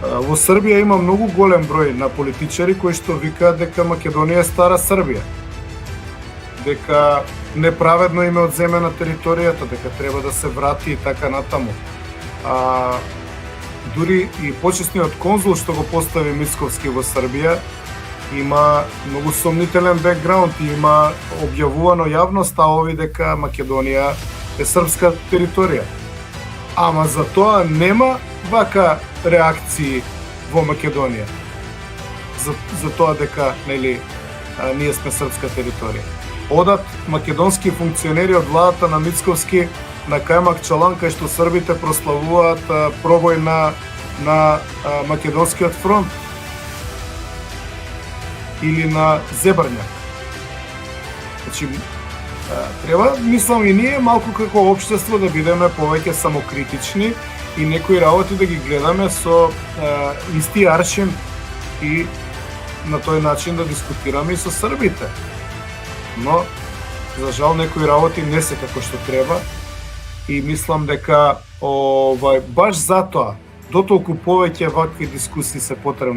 Во Србија има многу голем број на политичари кои што викаат дека Македонија е стара Србија, дека неправедно им е одземена територијата, дека треба да се врати и така натаму. Дури и почесниот конзул што го постави Мицковски во Србија има многу сомнителен бекграунд и има објавувано јавно ставови дека Македонија е српска територија. Ама за тоа нема вака реакции во Македонија. За тоа дека, нели, ние сме српска територија. Одат македонски функционери од владата на Мицковски на Кајмак Чалан, кај што србите прославуваат пробој на македонскиот фронт или на Зебрњак. Значи, треба, мислам и ние малку како општество да бидеме повеќе самокритични и некои работи да ги гледаме со исти аршин и на тој начин да дискутираме и со србите. Но, за жал, некои работи не се како што треба и мислам дека баш затоа дотолку повеќе вакви дискусии се потребни